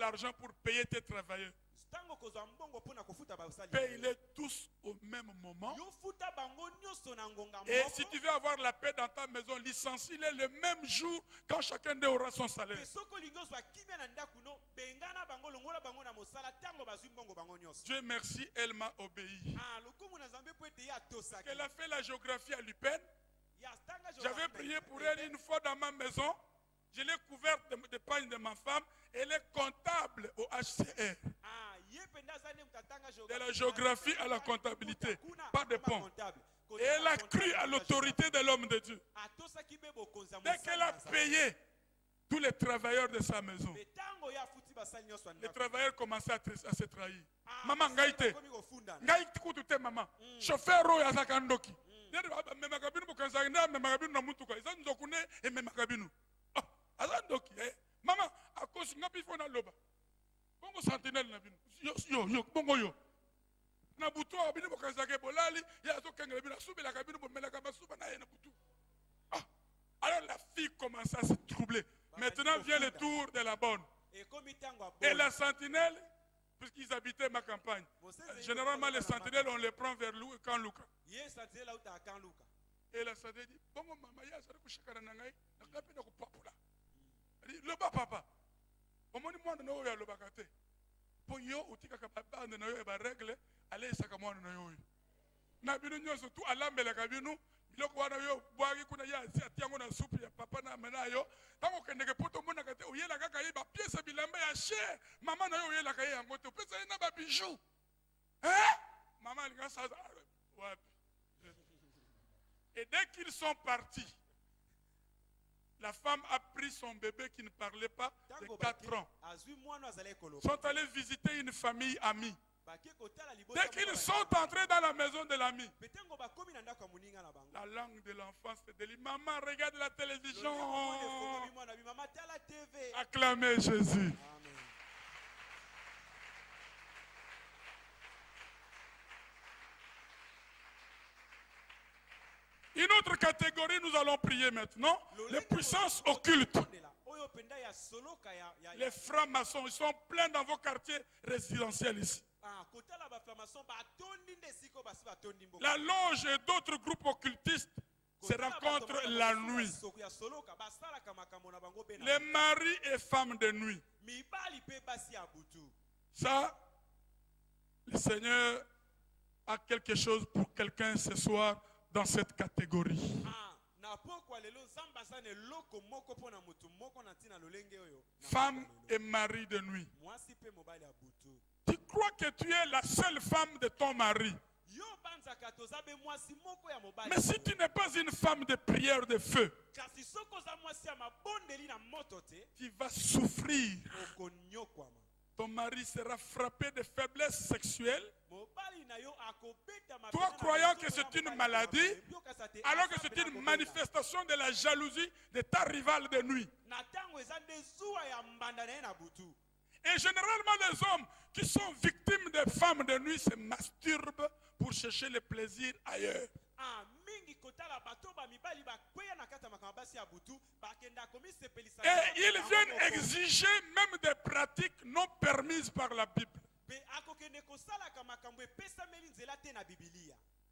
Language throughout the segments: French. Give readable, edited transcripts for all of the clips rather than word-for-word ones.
l'argent pour payer tes travailleurs, paye-les tous au même moment. Et si tu veux avoir la paix dans ta maison, licencie-les le même jour quand chacun d'eux aura son salaire. Dieu merci, elle m'a obéi. Elle a fait la géographie à l'UPEN. J'avais prié pour elle une fois dans ma maison. Je l'ai couverte de pagnes de ma femme. Elle est comptable au HCR. De la géographie à la comptabilité. Pas de pont. Et elle a cru à l'autorité de l'homme de Dieu. Dès qu'elle a payé tous les travailleurs de sa maison, les travailleurs commençaient à se trahir. Maman, ngaïte. Ngaïte koutouté maman. Chauffeur roya zakandoki. Maman, à cause ngapi fona loba. Bongo sentinelle na bino. Yo, bongo yo. Na buto abini bokanzake bolali, ya to kengele bino subela kabino bomelaka basuba na na butu. Alors la fille commence à se troubler. Maintenant vient le tour de la bonne. Et la sentinelle, puisqu'ils habitaient ma campagne, généralement les sentinelles, on les prend vers Kanluka. Et la sentinelle dit, bon maman, ya ça kushikana nangai, nakapenda kupapula. Loba papa. Omoni mwana no ya loba kate. Ponyo utika kababa na yo ba règle, allez saka mwana na yo. Na bino nyoso tu alambela kabino. Biloko wana yo bwaki kuna ya atiango na soupe ya papa na mena yo tango kendeke poto mona kate oyela kaka ye ba pièce bilamba ya cher maman na yo oyela kaka yango te pesa na ba bijoux maman linga sa wapi. Et dès qu'ils sont partis, la femme a pris son bébé qui ne parlait pas de 4 ans. Sont allés visiter une famille amie. Dès qu'ils sont entrés dans la maison de l'ami, la langue de l'enfant se délie. Maman, regarde la télévision. Acclamez Jésus. Une autre catégorie, nous allons prier maintenant. Les puissances occultes. Les francs-maçons, ils sont pleins dans vos quartiers résidentiels ici. La loge et d'autres groupes occultistes se rencontrent la nuit. Les maris et femmes de nuit. Ça, le Seigneur a quelque chose pour quelqu'un ce soir dans cette catégorie. Femme et mari de nuit. Tu crois que tu es la seule femme de ton mari. Mais si tu n'es pas une femme de prière de feu, tu vas souffrir. Ton mari sera frappé de faiblesse sexuelle. Toi croyant que c'est une maladie, alors que c'est une manifestation de la jalousie de ta rivale de nuit. Et généralement les hommes qui sont victimes des femmes de nuit se masturbent pour chercher le plaisir ailleurs. Et ils viennent exiger même des pratiques non permises par la Bible.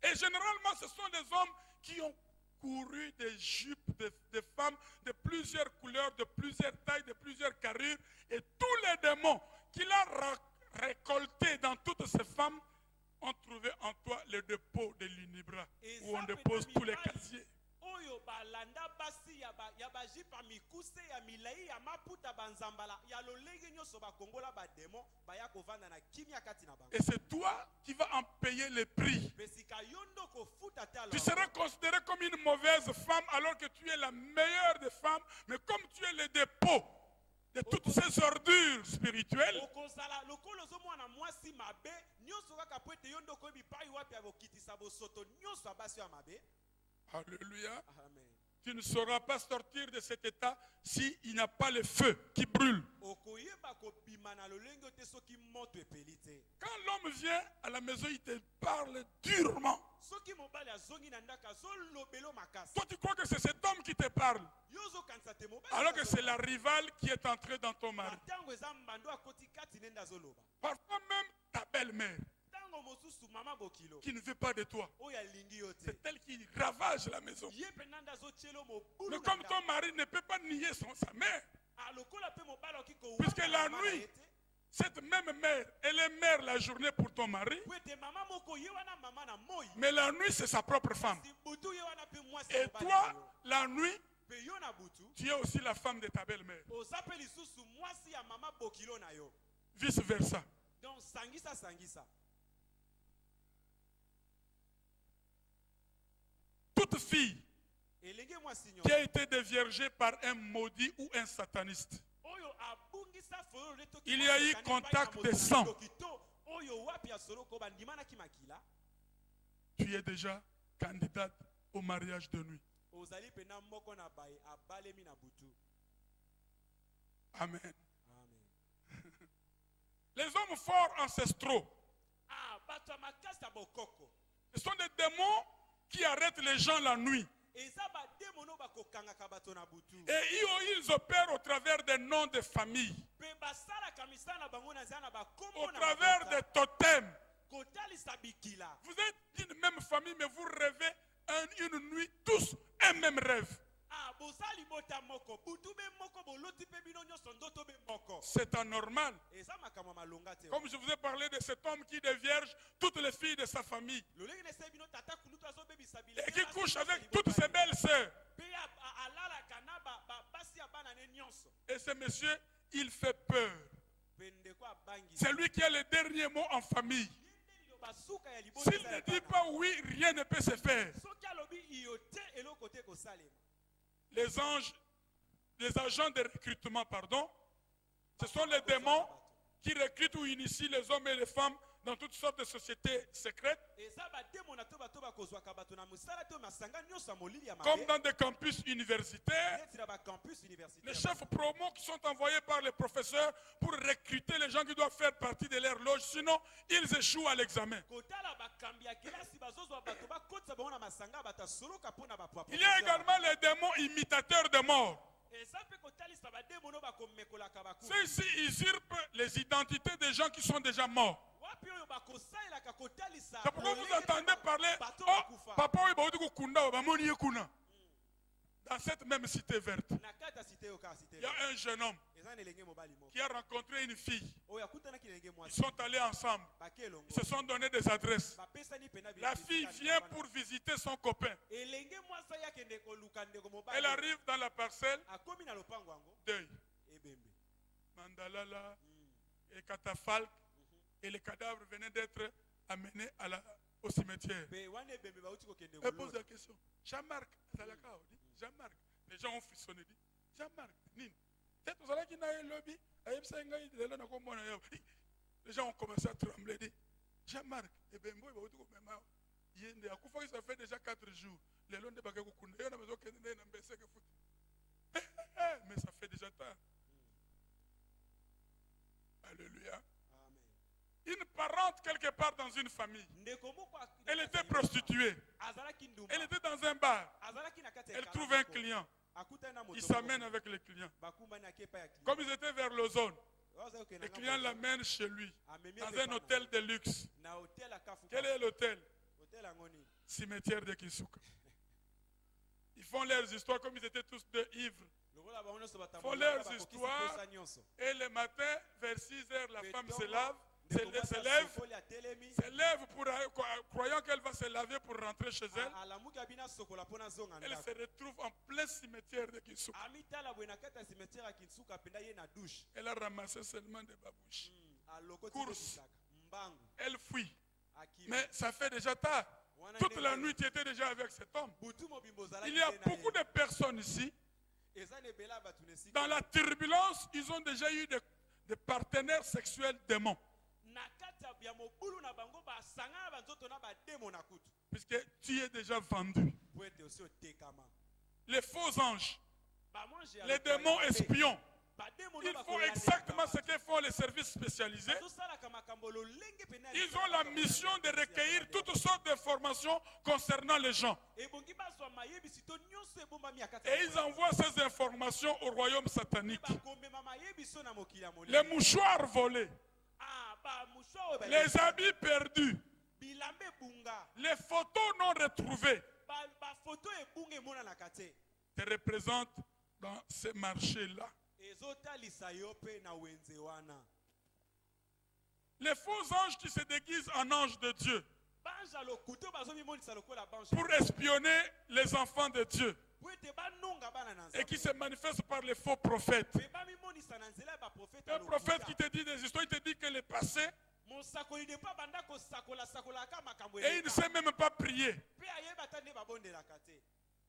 Et généralement ce sont des hommes qui ont couru des jupes de femmes de plusieurs couleurs, de plusieurs tailles, de plusieurs carrures. Et tous les démons qu'il a récoltés dans toutes ces femmes ont trouvé en toi le dépôt de l'Unibra, où on dépose tous les casiers. Et c'est toi qui vas en payer le prix. Tu seras considéré comme une mauvaise femme alors que tu es la meilleure des femmes, mais comme tu es le dépôt de toutes ces ordures spirituelles, alléluia. Amen. Tu ne sauras pas sortir de cet état s'il n'y a pas le feu qui brûle. Quand l'homme vient à la maison, il te parle durement. Toi, tu crois que c'est cet homme qui te parle, alors que c'est la rivale qui est entrée dans ton mari. Parfois même ta belle-mère, qui ne veut pas de toi. C'est elle qui ravage la maison. Mais comme ton mari ne peut pas nier sa mère, puisque la nuit, cette même mère, elle est mère la journée pour ton mari, mais la nuit, c'est sa propre femme. Et toi, la nuit, tu es aussi la femme de ta belle-mère. Vice-versa. Toute fille qui a été déviergée par un maudit ou un sataniste, il y a eu contact de sang. Tu es déjà candidate au mariage de nuit. Amen. Les hommes forts ancestraux, ce sont des démons qui arrêtent les gens la nuit. Et ils opèrent au travers des noms de famille, au travers des totems. Vous êtes d'une même famille, mais vous rêvez une nuit tous un même rêve. C'est anormal. Comme je vous ai parlé de cet homme qui dévierge toutes les filles de sa famille et qui couche avec toutes ses belles sœurs. Et ce monsieur, il fait peur. C'est lui qui a le dernier mot en famille. S'il ne dit pas oui, rien ne peut se faire. Les agents de recrutement, ce sont les démons qui recrutent ou initient les hommes et les femmes dans toutes sortes de sociétés secrètes, comme dans des campus universitaires. Les chefs promos qui sont envoyés par les professeurs pour recruter les gens qui doivent faire partie de leur loge, sinon ils échouent à l'examen. Il y a également les démons imitateurs de morts. Ceux-ci usurpent les identités des gens qui sont déjà morts. C'est pourquoi vous entendez parler, oh, papa, dans cette même cité verte, il y a un jeune homme qui a rencontré une fille. Ils sont allés ensemble. Ils se sont donné des adresses. La fille vient pour visiter son copain. Elle arrive dans la parcelle. Deuil. Mandalala et catafalque. Et les cadavres venaient d'être amenés au cimetière. Elle pose la question. Jean-Marc, Jean-Marc. Les gens ont frissonné. Jean-Marc, les gens ont commencé à trembler. Jean-Marc, ça fait déjà 4 jours. Mais ça fait déjà tard. Alléluia. Une parente quelque part dans une famille. Elle était prostituée. Elle était dans un bar. Elle trouve un client. Il s'amène avec le client. Comme ils étaient vers l'ozone, le client l'amène chez lui, dans un hôtel de luxe. Quel est l'hôtel? Cimetière de Kisuka. Ils font leurs histoires comme ils étaient tous deux ivres. Ils font leurs histoires. Et le matin, vers 6 heures, la femme se lave. Se lève pour, croyant qu'elle va se laver pour rentrer chez elle. Elle se retrouve en plein cimetière de Kisuka. Elle a ramassé seulement des babouches. Course. Elle fuit. Mais ça fait déjà tard. Toute la nuit, tu étais déjà avec cet homme. Il y a beaucoup de personnes ici. Dans la turbulence, ils ont déjà eu des partenaires sexuels démons. Puisque tu es déjà vendu. Les faux anges, les démons espions, Ils font exactement ce que font les services spécialisés. Ils ont la mission de recueillir toutes sortes d'informations concernant les gens. Et ils envoient ces informations au royaume satanique. Les mouchoirs volés, les habits perdus, les photos non retrouvées te représentent dans ce marché-là. Les faux anges qui se déguisent en anges de Dieu pour espionner les enfants de Dieu et qui se manifestent par les faux prophètes. Un prophète qui te dit des histoires, il te dit que le passé, et il ne sait même pas prier.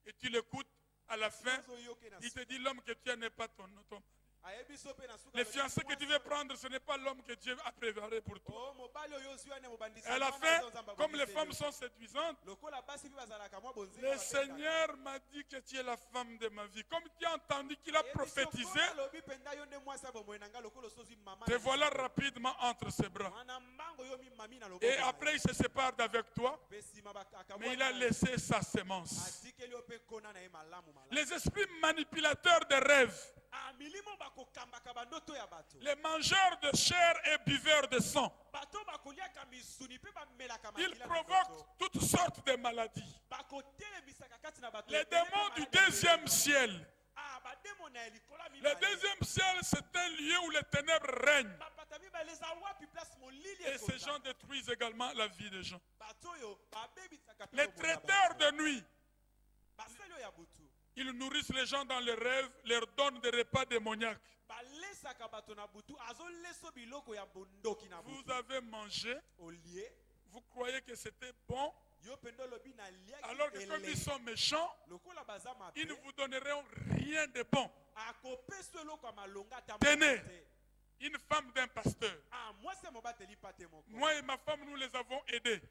Et tu l'écoutes, à la fin, il te dit l'homme que tu as n'est pas ton mari. Les fiancés que tu veux prendre, ce n'est pas l'homme que Dieu a préparé pour toi. Et à la fin, comme les femmes sont séduisantes, le Seigneur m'a dit que tu es la femme de ma vie. Comme tu as entendu qu'il a prophétisé, te voilà rapidement entre ses bras. Et après, il se sépare d'avec toi, mais il a laissé sa sémence. Les esprits manipulateurs des rêves, les mangeurs de chair et buveurs de sang, ils provoquent toutes sortes de maladies. Les démons du deuxième ciel. Le deuxième ciel, c'est un lieu où les ténèbres règnent. Et ces gens détruisent également la vie des gens. Les traiteurs de nuit, ils nourrissent les gens dans les rêves, leur donnent des repas démoniaques. Vous avez mangé, vous croyez que c'était bon, alors que comme ils sont méchants, ils ne vous donneront rien de bon. Tenez, une femme d'un pasteur. Moi et ma femme, nous les avons aidés.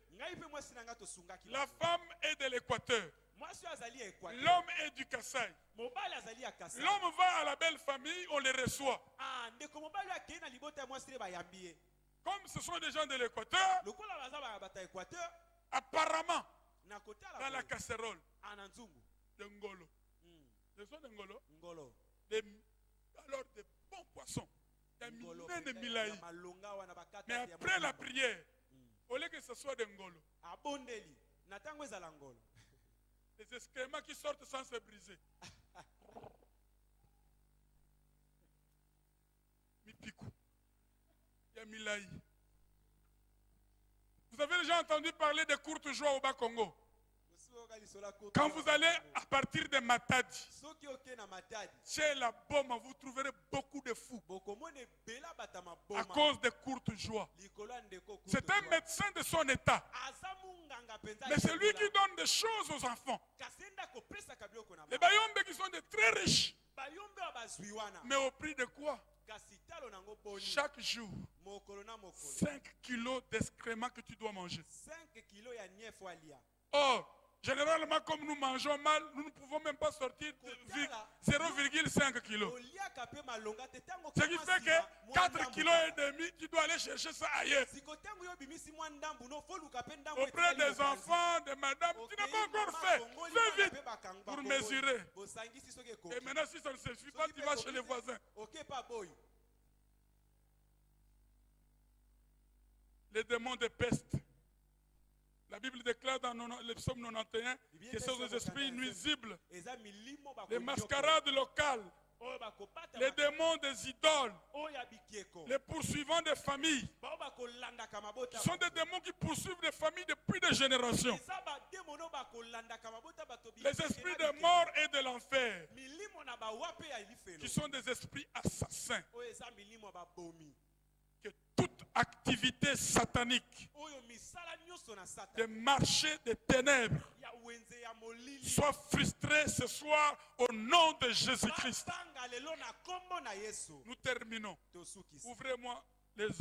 La femme est de l'Équateur. L'homme est du Kassai. L'homme va à la belle famille, on les reçoit. Comme ce sont des gens de l'Équateur, apparemment, dans la casserole de Ngolo. Ce sont des Ngolo. Alors des bons poissons. Mais après la prière, au lieu que ce soit des Ngolo, des excréments qui sortent sans se briser. Mipikou. Yamilaï. Vous avez déjà entendu parler de courtes joies au Bas-Congo? Quand vous allez à partir de Matadi, chez la Boma, vous trouverez beaucoup de fous à cause des courtes joies. C'est un médecin de son état. Mais c'est lui qui donne des choses aux enfants. Les Bayombe qui sont des très riches. Mais au prix de quoi? Chaque jour, 5 kilos d'excréments que tu dois manger. Or, généralement, comme nous mangeons mal, nous ne pouvons même pas sortir 0,5 kilos. Ce qui fait que 4,5 kilos, tu dois aller chercher ça ailleurs. Auprès des enfants, de madame, tu n'as pas encore fait. Fais vite pour mesurer. Et maintenant, si ça ne suffit pas, tu vas chez les voisins. Les démons de peste. La Bible déclare dans le psaume 91 que ce sont des esprits nuisibles, les mascarades locales, les démons des idoles, les poursuivants des familles. Ce sont des démons qui poursuivent des familles depuis des générations. Les esprits de mort et de l'enfer, qui sont des esprits assassins. Que toute activité satanique de marché des ténèbres soit frustrée ce soir au nom de Jésus-Christ. Nous terminons. Ouvrez-moi les